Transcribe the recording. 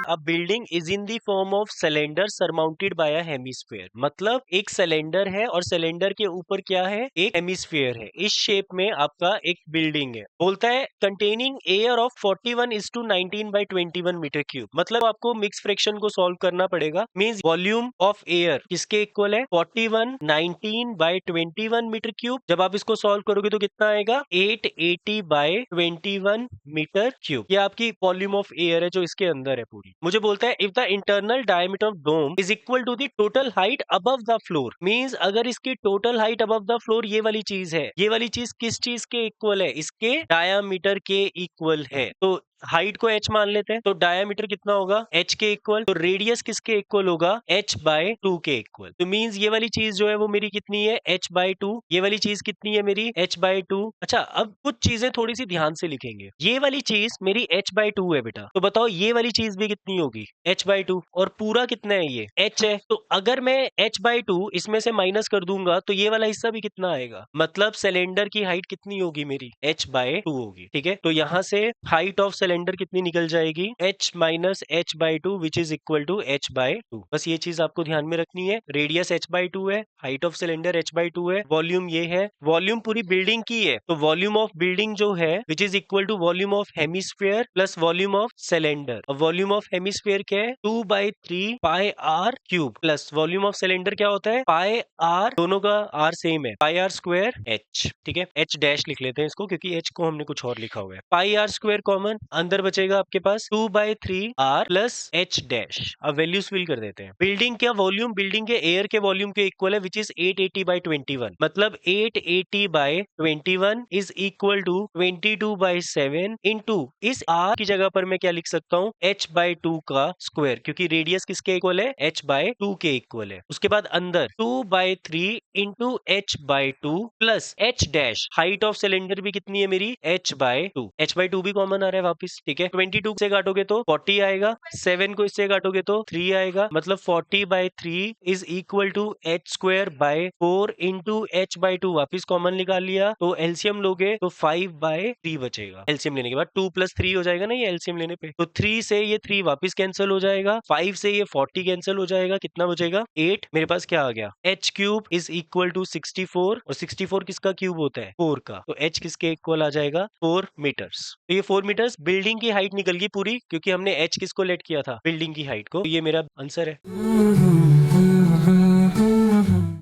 A building is in the form of cylinder surmounted bye a hemisphere. मतलब एक cylinder है और cylinder के ऊपर क्या है, एक हेमिस्फीयर है। इस शेप में आपका एक बिल्डिंग है। बोलता है containing air of 41:19/21 metre cube. मतलब आपको मिक्स फ्रैक्शन को सॉल्व करना पड़ेगा। मींस वॉल्यूम ऑफ एयर किसके इक्वल है, 41:19/21 मीटर क्यूब। जब आप इसको सॉल्व करोगे तो कितना आएगा, 880/21 मीटर क्यूब। ये आपकी वॉल्यूम ऑफ एयर है जो इसके अंदर है पूरी। मुझे बोलता है if the internal diameter of dome is equal to the total height above the floor. Means अगर इसकी total height above the floor ये वाली चीज है, ये वाली चीज किस चीज के इक्वल है, इसके डायामीटर के इक्वल है। तो हाइट को h मान लेते हैं, तो डायामीटर कितना होगा, h के इक्वल। तो रेडियस किसके इक्वल होगा, h/2 के इक्वल। तो मींस ये वाली चीज जो है वो मेरी कितनी है, h/2। ये वाली चीज कितनी है मेरी, h/2। अच्छा, अब कुछ चीजें थोड़ी सी ध्यान से लिखेंगे। ये वाली चीज मेरी h/2 है बेटा, तो बताओ ये वाली चीज भी कितनी होगी, h/2। और पूरा कितना है, ये h है। तो अगर मैं h/2 इसमें से माइनस कर दूंगा तो ये वाला हिस्सा भी कितना आएगा, मतलब सिलेंडर की हाइट कितनी होगी मेरी, h/2 होगी। ठीक है, तो यहां से हाइट ऑफ सिलेंडर कितनी निकल जाएगी, h minus h/2 which is equal to h/2। बस ये चीज आपको ध्यान में रखनी है। रेडियस h/2 है, हाइट ऑफ सिलेंडर h/2 है, वॉल्यूम ये है, वॉल्यूम पूरी बिल्डिंग की है। तो वॉल्यूम ऑफ बिल्डिंग जो है which is equal to volume of hemisphere plus volume of cylinder. और वॉल्यूम ऑफ हेमिस्फीयर क्या है, 2/3 pi R cube, plus volume of cylinder क्या होता है, पाई आर, दोनों का आर सेम है, पाई आर स्क्वायर एच। ठीक है, एच डैश लिख लेते हैं इसको क्योंकि एच को हमने कुछ और लिखा हुआ है। पाई आर स्क्वायर कॉमन, अंदर बचेगा आपके पास 2/3 आर प्लस एच डैश। अब वैल्यूज फिल कर देते हैं। बिल्डिंग का वॉल्यूम बिल्डिंग के एयर के वॉल्यूम के इक्वल है विच इज 880/21। मतलब 880/21 इज इक्वल टू 22/7 इंटू इस आर की जगह पर मैं क्या लिख सकता हूँ, h/2 का स्क्वायर, क्योंकि रेडियस किसके इक्वल है, h/2 के इक्वल है। उसके बाद अंदर 2/3 into h/2 plus h dash, height of cylinder भी कितनी है मेरी, h/2। h/2 भी कॉमन आ रहा है वापस। ठीक है, 22 से काटोगे तो 40 आएगा, 7 को इससे काटोगे तो 3 आएगा, मतलब 40/3 is equal to h²/4 into h/2। वापिस कॉमन निकाल लिया तो एलसीएम लोगे तो 5/3 बचेगा। एलसीएम लेने के बाद 2 + 3 हो जाएगा ना ये एलसीएम लेने पे, तो 3 से ये 3 वापिस कैंसिल हो जाएगा, 5 से ये 40 कैंसिल हो जाएगा, कितना बचेगा 8। मेरे पास क्या आ गया, h³ इज इक्वल टू 64। और 64 किसका क्यूब होता है, 4 का। तो h किसके इक्वल आ जाएगा, 4 मीटर्स। तो ये 4 मीटर्स बिल्डिंग की हाइट निकल गई पूरी, क्योंकि हमने h किसको लेट किया था, बिल्डिंग की हाइट को। तो ये मेरा आंसर है।